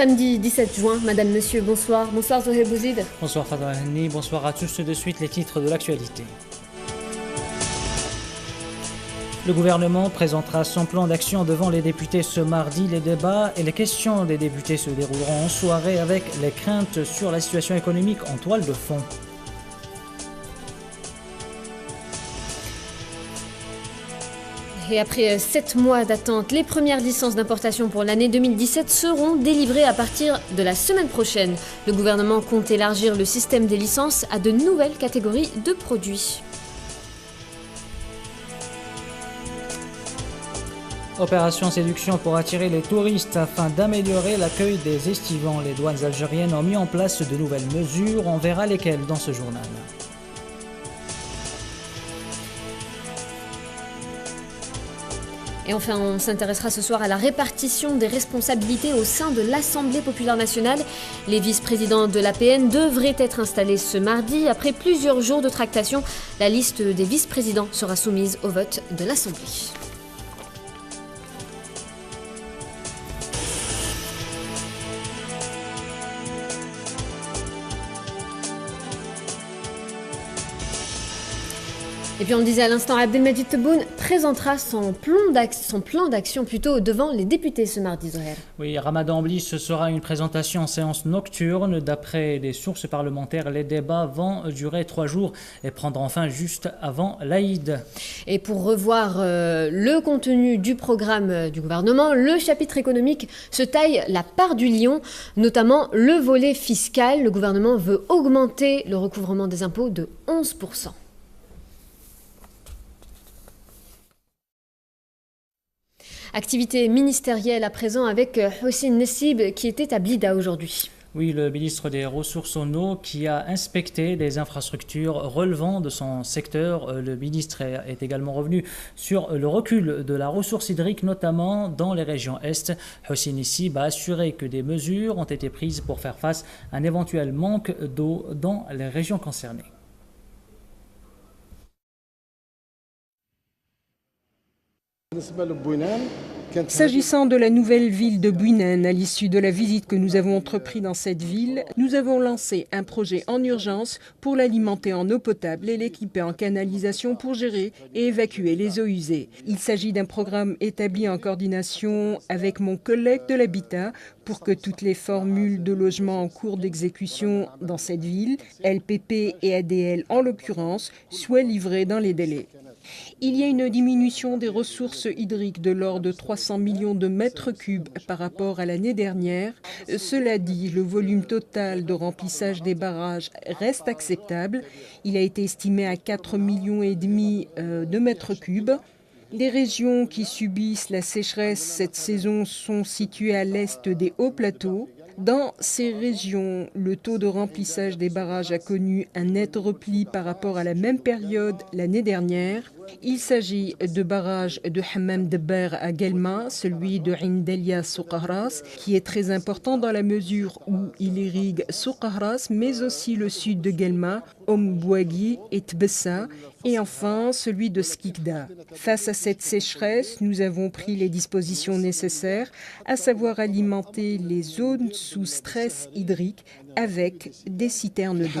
samedi 17 juin. Madame, monsieur, bonsoir. Bonsoir Zohé Bouzid. Bonsoir Fadra Henni, bonsoir à tous. De suite les titres de l'actualité. Le gouvernement présentera son plan d'action devant les députés ce mardi. Les débats et les questions des députés se dérouleront en soirée avec les craintes sur la situation économique en toile de fond. Et après 7 mois d'attente, les premières licences d'importation pour l'année 2017 seront délivrées à partir de la semaine prochaine. Le gouvernement compte élargir le système des licences à de nouvelles catégories de produits. Opération séduction pour attirer les touristes afin d'améliorer l'accueil des estivants. Les douanes algériennes ont mis en place de nouvelles mesures. On verra lesquelles dans ce journal. Et enfin, on s'intéressera ce soir à la répartition des responsabilités au sein de l'Assemblée populaire nationale. Les vice-présidents de l'APN devraient être installés ce mardi. Après plusieurs jours de tractation, la liste des vice-présidents sera soumise au vote de l'Assemblée. Et puis on le disait à l'instant, Abdelmajid Tebboune présentera son plan d'action devant les députés ce mardi, Zoher. Oui, Ramadan oblige, ce sera une présentation en séance nocturne. D'après des sources parlementaires, les débats vont durer 3 jours et prendront fin juste avant l'Aïd. Et pour revoir le contenu du programme du gouvernement, le chapitre économique se taille la part du lion, notamment le volet fiscal. Le gouvernement veut augmenter le recouvrement des impôts de 11%. Activité ministérielle à présent avec Hossein Nessib qui était à Blida aujourd'hui. Oui, le ministre des Ressources en eau qui a inspecté des infrastructures relevant de son secteur. Le ministre est également revenu sur le recul de la ressource hydrique, notamment dans les régions Est. Hossein Nessib a assuré que des mesures ont été prises pour faire face à un éventuel manque d'eau dans les régions concernées. S'agissant de la nouvelle ville de Bouinen, à l'issue de la visite que nous avons entreprise dans cette ville, nous avons lancé un projet en urgence pour l'alimenter en eau potable et l'équiper en canalisation pour gérer et évacuer les eaux usées. Il s'agit d'un programme établi en coordination avec mon collègue de l'habitat pour que toutes les formules de logement en cours d'exécution dans cette ville, LPP et ADL en l'occurrence, soient livrées dans les délais. Il y a une diminution des ressources hydriques de l'ordre de 300 millions de mètres cubes par rapport à l'année dernière. Cela dit, le volume total de remplissage des barrages reste acceptable. Il a été estimé à 4,5 millions de mètres cubes. Les régions qui subissent la sécheresse cette saison sont situées à l'est des hauts plateaux. Dans ces régions, le taux de remplissage des barrages a connu un net repli par rapport à la même période l'année dernière. Il s'agit de barrages de Hammam Debber à Guelma, celui de Indelia Soukahras, qui est très important dans la mesure où il irrigue Soukahras, mais aussi le sud de Guelma, Bouagui et Tbessa, et enfin celui de Skikda. Face à cette sécheresse, nous avons pris les dispositions nécessaires, à savoir alimenter les zones sous stress hydrique avec des citernes d'eau.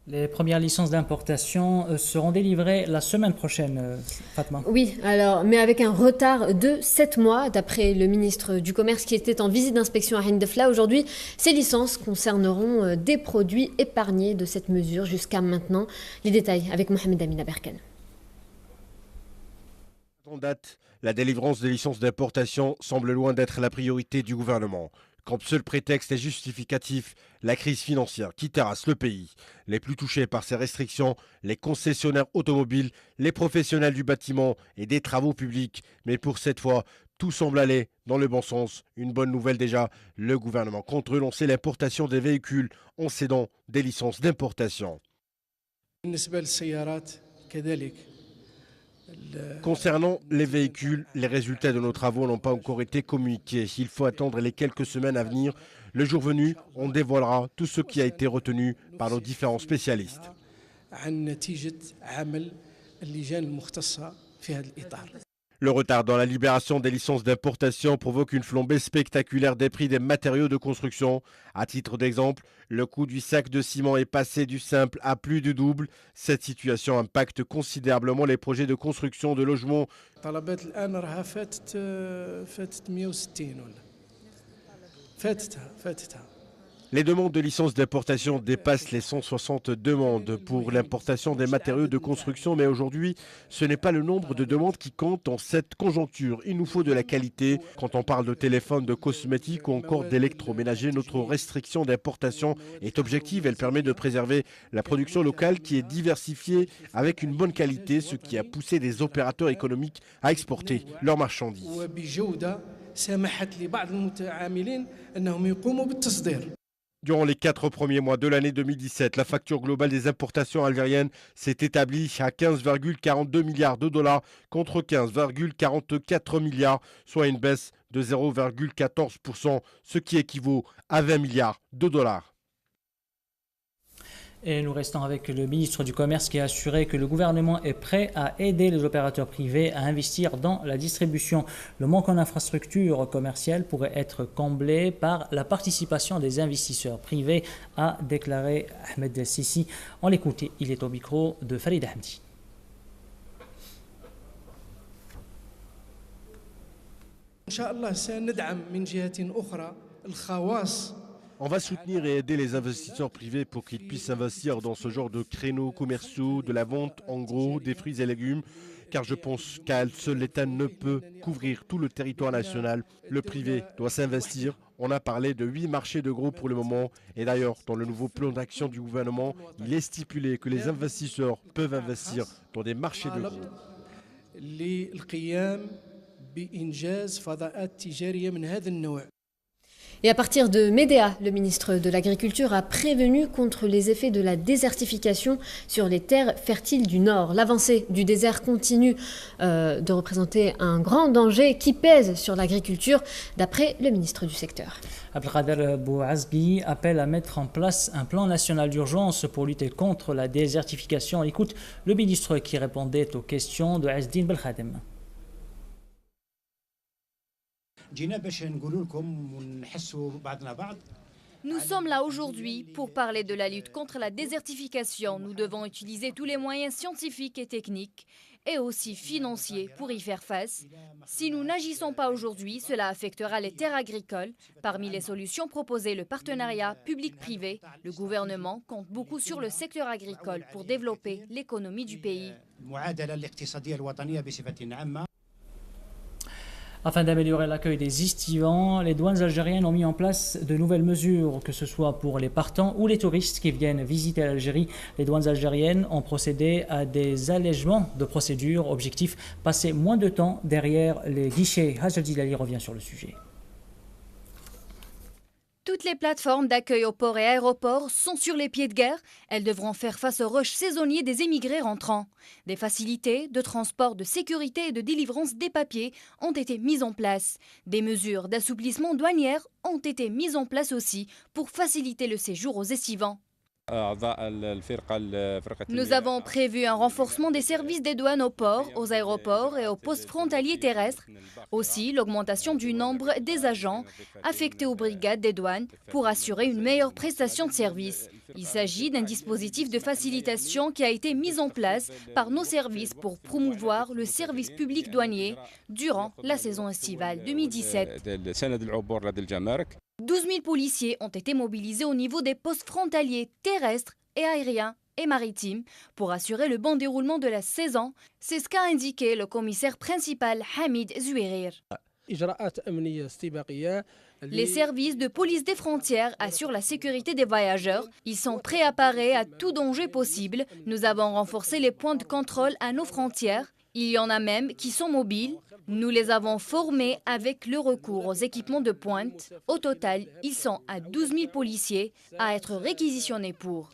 Les premières licences d'importation seront délivrées la semaine prochaine, Fatma. Oui, mais avec un retard de 7 mois, d'après le ministre du Commerce qui était en visite d'inspection à Hindefla. Aujourd'hui, ces licences concerneront des produits épargnés de cette mesure jusqu'à maintenant. Les détails avec Mohamed Amin Aberkan. En date, la délivrance des licences d'importation semble loin d'être la priorité du gouvernement. Comme seul prétexte et justificatif, la crise financière qui terrasse le pays. Les plus touchés par ces restrictions, les concessionnaires automobiles, les professionnels du bâtiment et des travaux publics. Mais pour cette fois, tout semble aller dans le bon sens. Une bonne nouvelle déjà, le gouvernement compte relancer l'importation des véhicules en cédant des licences d'importation. Concernant les véhicules, les résultats de nos travaux n'ont pas encore été communiqués. Il faut attendre les quelques semaines à venir. Le jour venu, on dévoilera tout ce qui a été retenu par nos différents spécialistes. Le retard dans la libération des licences d'importation provoque une flambée spectaculaire des prix des matériaux de construction. À titre d'exemple, le coût du sac de ciment est passé du simple à plus du double. Cette situation impacte considérablement les projets de construction de logements. Les demandes de licences d'importation dépassent les 160 demandes pour l'importation des matériaux de construction. Mais aujourd'hui, ce n'est pas le nombre de demandes qui compte en cette conjoncture. Il nous faut de la qualité. Quand on parle de téléphones, de cosmétiques ou encore d'électroménager, notre restriction d'importation est objective. Elle permet de préserver la production locale qui est diversifiée avec une bonne qualité, ce qui a poussé des opérateurs économiques à exporter leurs marchandises. Durant les 4 premiers mois de l'année 2017, la facture globale des importations algériennes s'est établie à 15,42 milliards de dollars contre 15,44 milliards, soit une baisse de 0,14%, ce qui équivaut à 20 milliards de dollars. Et nous restons avec le ministre du Commerce qui a assuré que le gouvernement est prêt à aider les opérateurs privés à investir dans la distribution. Le manque en infrastructures commerciales pourrait être comblé par la participation des investisseurs privés, a déclaré Ahmed Sissi. On l'écoute, il est au micro de Farid Hamdi. On va soutenir et aider les investisseurs privés pour qu'ils puissent investir dans ce genre de créneaux commerciaux, de la vente en gros des fruits et légumes, car je pense qu'à seul l'État ne peut couvrir tout le territoire national. Le privé doit s'investir. On a parlé de 8 marchés de gros pour le moment. Et d'ailleurs, dans le nouveau plan d'action du gouvernement, il est stipulé que les investisseurs peuvent investir dans des marchés de gros. Et à partir de Médéa, le ministre de l'Agriculture a prévenu contre les effets de la désertification sur les terres fertiles du Nord. L'avancée du désert continue de représenter un grand danger qui pèse sur l'agriculture, d'après le ministre du secteur. Abdelkader Bouazbi appelle à mettre en place un plan national d'urgence pour lutter contre la désertification. Écoute le ministre qui répondait aux questions de Azdine Belkhadem. Nous sommes là aujourd'hui pour parler de la lutte contre la désertification. Nous devons utiliser tous les moyens scientifiques et techniques et aussi financiers pour y faire face. Si nous n'agissons pas aujourd'hui, cela affectera les terres agricoles. Parmi les solutions proposées, le partenariat public-privé. Le gouvernement compte beaucoup sur le secteur agricole pour développer l'économie du pays. Afin d'améliorer l'accueil des estivants, les douanes algériennes ont mis en place de nouvelles mesures, que ce soit pour les partants ou les touristes qui viennent visiter l'Algérie. Les douanes algériennes ont procédé à des allègements de procédures. Objectif, passer moins de temps derrière les guichets. Hajar Dilali revient sur le sujet. Toutes les plateformes d'accueil aux ports et aéroports sont sur les pieds de guerre. Elles devront faire face au rush saisonnier des émigrés rentrants. Des facilités de transport, de sécurité et de délivrance des papiers ont été mises en place. Des mesures d'assouplissement douanière ont été mises en place aussi pour faciliter le séjour aux estivants. Nous avons prévu un renforcement des services des douanes aux ports, aux aéroports et aux postes frontaliers terrestres. Aussi, l'augmentation du nombre des agents affectés aux brigades des douanes pour assurer une meilleure prestation de service. Il s'agit d'un dispositif de facilitation qui a été mis en place par nos services pour promouvoir le service public douanier durant la saison estivale 2017. 12 000 policiers ont été mobilisés au niveau des postes frontaliers terrestres et aériens et maritimes pour assurer le bon déroulement de la saison. C'est ce qu'a indiqué le commissaire principal Hamid Zouirir. Les services de police des frontières assurent la sécurité des voyageurs. Ils sont prêts à parer à tout danger possible. Nous avons renforcé les points de contrôle à nos frontières. Il y en a même qui sont mobiles. Nous les avons formés avec le recours aux équipements de pointe. Au total, ils sont à 12 000 policiers à être réquisitionnés pour.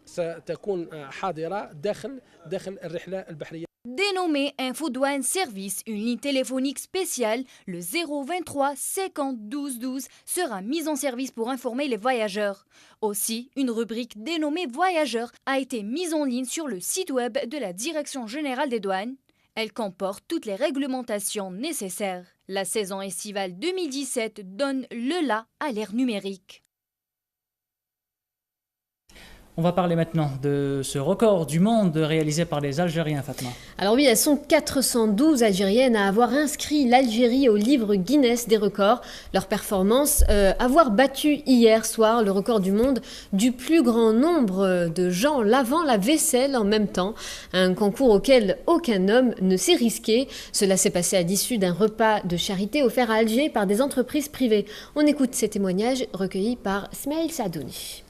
Dénommé Infodouane Service, une ligne téléphonique spéciale, le 023 50 12 12 sera mise en service pour informer les voyageurs. Aussi, une rubrique dénommée Voyageurs a été mise en ligne sur le site web de la Direction générale des douanes. Elle comporte toutes les réglementations nécessaires. La saison estivale 2017 donne le la à l'ère numérique. On va parler maintenant de ce record du monde réalisé par les Algériens, Fatma. Alors oui, elles sont 412 Algériennes à avoir inscrit l'Algérie au livre Guinness des records. Leur performance, avoir battu hier soir le record du monde du plus grand nombre de gens lavant la vaisselle en même temps. Un concours auquel aucun homme ne s'est risqué. Cela s'est passé à l'issue d'un repas de charité offert à Alger par des entreprises privées. On écoute ces témoignages recueillis par Smaïl Sadouni.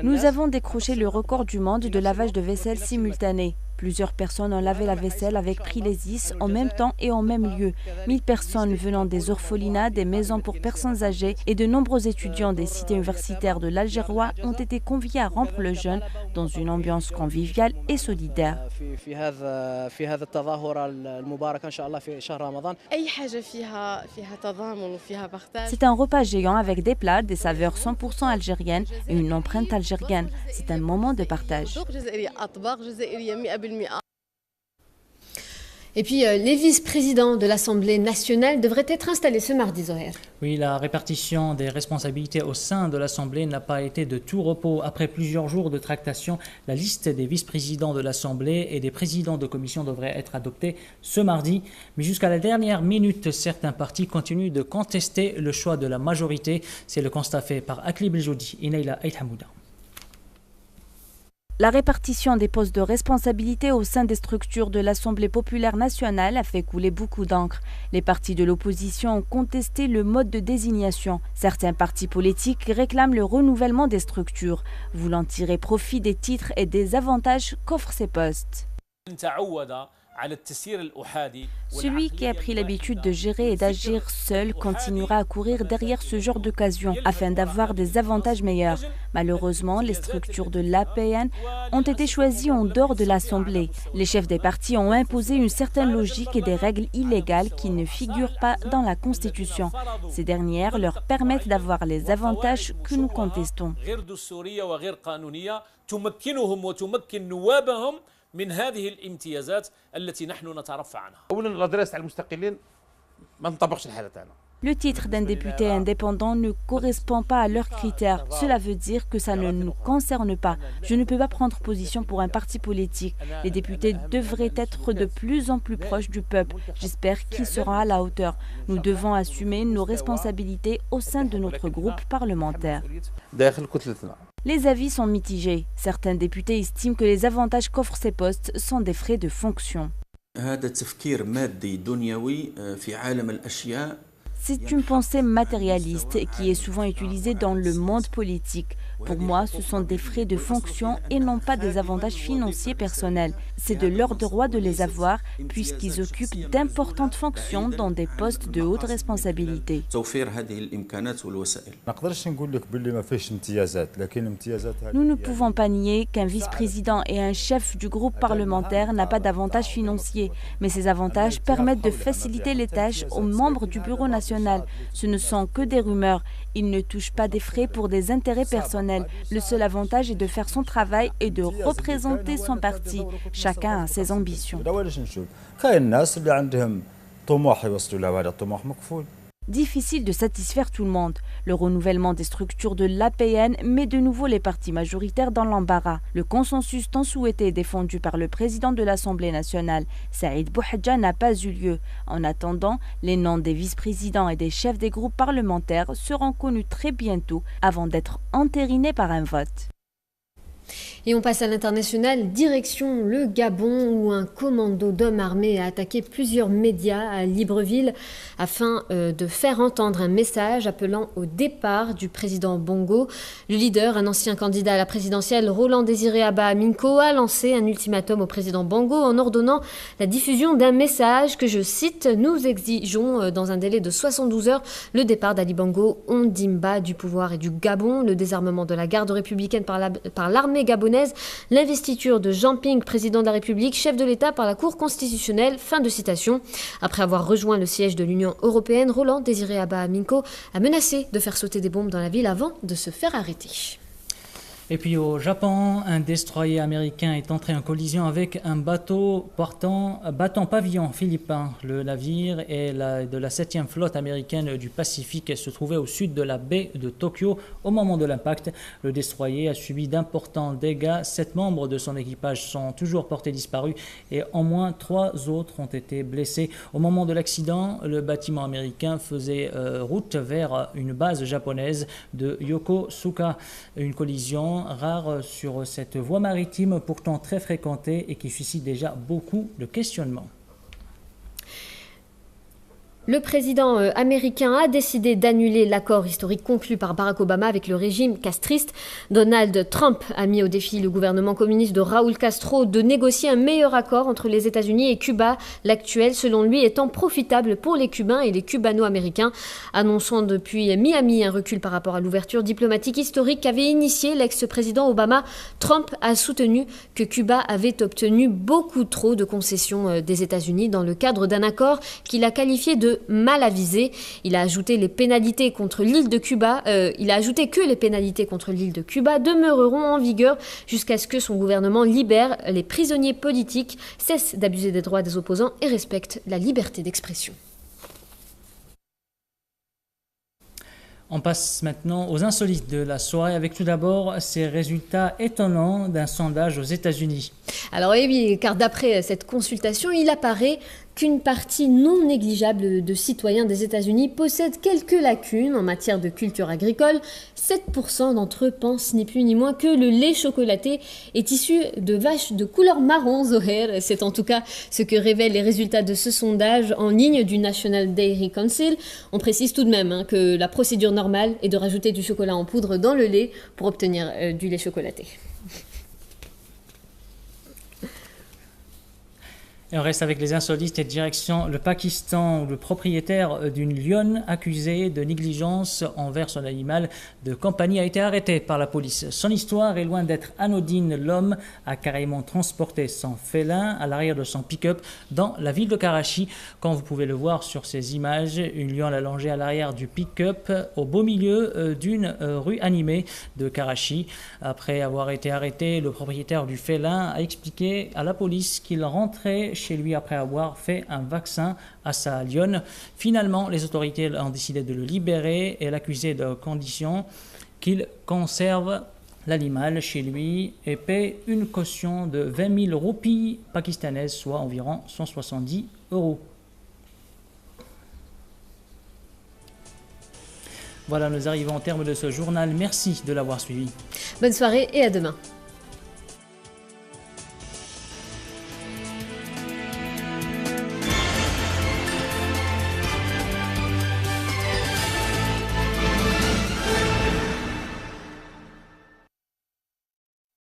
Nous avons décroché le record du monde de lavage de vaisselle simultané. Plusieurs personnes ont lavé la vaisselle avec prix les is en même temps et en même lieu. 1000 personnes venant des orphelinats, des maisons pour personnes âgées et de nombreux étudiants des cités universitaires de l'Algérois ont été conviés à rompre le jeûne dans une ambiance conviviale et solidaire. C'est un repas géant avec des plats, des saveurs 100% algériennes et une empreinte algérienne. C'est un moment de partage. Et puis, les vice-présidents de l'Assemblée nationale devraient être installés ce mardi, Zoher. Oui, la répartition des responsabilités au sein de l'Assemblée n'a pas été de tout repos. Après plusieurs jours de tractation, la liste des vice-présidents de l'Assemblée et des présidents de commission devrait être adoptée ce mardi. Mais jusqu'à la dernière minute, certains partis continuent de contester le choix de la majorité. C'est le constat fait par Akli Beljoudi et Neila Aïthamouda. La répartition des postes de responsabilité au sein des structures de l'Assemblée populaire nationale a fait couler beaucoup d'encre. Les partis de l'opposition ont contesté le mode de désignation. Certains partis politiques réclament le renouvellement des structures, voulant tirer profit des titres et des avantages qu'offrent ces postes. Celui qui a pris l'habitude de gérer et d'agir seul continuera à courir derrière ce genre d'occasion afin d'avoir des avantages meilleurs. Malheureusement, les structures de l'APN ont été choisies en dehors de l'Assemblée. Les chefs des partis ont imposé une certaine logique et des règles illégales qui ne figurent pas dans la Constitution. Ces dernières leur permettent d'avoir les avantages que nous contestons. من هذه الامتيازات التي نحن نترفع عنها. أولاً الأدرس على المستقلين ما نطبقش الحالة تاعنا. Le titre d'un député indépendant ne correspond pas à leurs critères. Cela veut dire que ça ne nous concerne pas. Je ne peux pas prendre position pour un parti politique. Les députés devraient être de plus en plus proches du peuple. J'espère qu'ils seront à la hauteur. Nous devons assumer nos responsabilités au sein de notre groupe parlementaire. Les avis sont mitigés. Certains députés estiment que les avantages qu'offrent ces postes sont des frais de fonction. C'est une pensée matérialiste qui est souvent utilisée dans le monde politique. Pour moi, ce sont des frais de fonction et non pas des avantages financiers personnels. C'est de leur droit de les avoir puisqu'ils occupent d'importantes fonctions dans des postes de haute responsabilité. Nous ne pouvons pas nier qu'un vice-président et un chef du groupe parlementaire n'a pas d'avantages financiers, mais ces avantages permettent de faciliter les tâches aux membres du bureau national. Ce ne sont que des rumeurs. Ils ne touchent pas des frais pour des intérêts personnels. Le seul avantage est de faire son travail et de représenter son parti. Chacun a ses ambitions. Difficile de satisfaire tout le monde. Le renouvellement des structures de l'APN met de nouveau les partis majoritaires dans l'embarras. Le consensus tant souhaité et défendu par le président de l'Assemblée nationale, Saïd Bouhadja, n'a pas eu lieu. En attendant, les noms des vice-présidents et des chefs des groupes parlementaires seront connus très bientôt avant d'être entérinés par un vote. Et on passe à l'international, direction le Gabon où un commando d'hommes armés a attaqué plusieurs médias à Libreville afin de faire entendre un message appelant au départ du président Bongo. Le leader, un ancien candidat à la présidentielle, Roland Désiré Abba Aminko, a lancé un ultimatum au président Bongo en ordonnant la diffusion d'un message que, je cite, « Nous exigeons dans un délai de 72 heures le départ d'Ali Bongo Ondimba du pouvoir et du Gabon, le désarmement de la garde républicaine par l'armée gabonaise, l'investiture de Jean Ping, président de la République, chef de l'État par la Cour constitutionnelle. » Fin de citation. Après avoir rejoint le siège de l'Union européenne, Roland Désiré Abba Aminko a menacé de faire sauter des bombes dans la ville avant de se faire arrêter. Et puis au Japon, un destroyer américain est entré en collision avec un bateau battant pavillon philippin. Le navire est de la 7e flotte américaine du Pacifique et se trouvait au sud de la baie de Tokyo au moment de l'impact. Le destroyer a subi d'importants dégâts. 7 membres de son équipage sont toujours portés disparus et au moins 3 autres ont été blessés. Au moment de l'accident, le bâtiment américain faisait route vers une base japonaise de Yokosuka. Une collision rare sur cette voie maritime pourtant très fréquentée et qui suscite déjà beaucoup de questionnements. Le président américain a décidé d'annuler l'accord historique conclu par Barack Obama avec le régime castriste. Donald Trump a mis au défi le gouvernement communiste de Raúl Castro de négocier un meilleur accord entre les États-Unis et Cuba, l'actuel selon lui étant profitable pour les Cubains et les Cubano-américains, annonçant depuis Miami un recul par rapport à l'ouverture diplomatique historique qu'avait initiée l'ex-président Obama. Trump a soutenu que Cuba avait obtenu beaucoup trop de concessions des États-Unis dans le cadre d'un accord qu'il a qualifié de mal avisé. Il a ajouté que les pénalités contre l'île de Cuba demeureront en vigueur jusqu'à ce que son gouvernement libère les prisonniers politiques, cesse d'abuser des droits des opposants et respecte la liberté d'expression. On passe maintenant aux insolites de la soirée avec tout d'abord ces résultats étonnants d'un sondage aux États-Unis. Alors oui, car d'après cette consultation, il apparaît qu'une partie non négligeable de citoyens des États-Unis possède quelques lacunes en matière de culture agricole. 7% d'entre eux pensent ni plus ni moins que le lait chocolaté est issu de vaches de couleur marron, Zoher. C'est en tout cas ce que révèlent les résultats de ce sondage en ligne du National Dairy Council. On précise tout de même que la procédure normale est de rajouter du chocolat en poudre dans le lait pour obtenir du lait chocolaté. Et on reste avec les insolites et direction le Pakistan, où le propriétaire d'une lionne accusée de négligence envers son animal de compagnie a été arrêté par la police. Son histoire est loin d'être anodine. L'homme a carrément transporté son félin à l'arrière de son pick-up dans la ville de Karachi. Comme vous pouvez le voir sur ces images, une lionne allongée à l'arrière du pick-up au beau milieu d'une rue animée de Karachi. Après avoir été arrêté, le propriétaire du félin a expliqué à la police qu'il rentrait chez lui après avoir fait un vaccin à sa lionne. Finalement, les autorités ont décidé de le libérer et l'accuser de condition qu'il conserve l'animal chez lui et paie une caution de 20 000 roupies pakistanaises, soit environ 170 €. Voilà, nous arrivons au terme de ce journal. Merci de l'avoir suivi. Bonne soirée et à demain.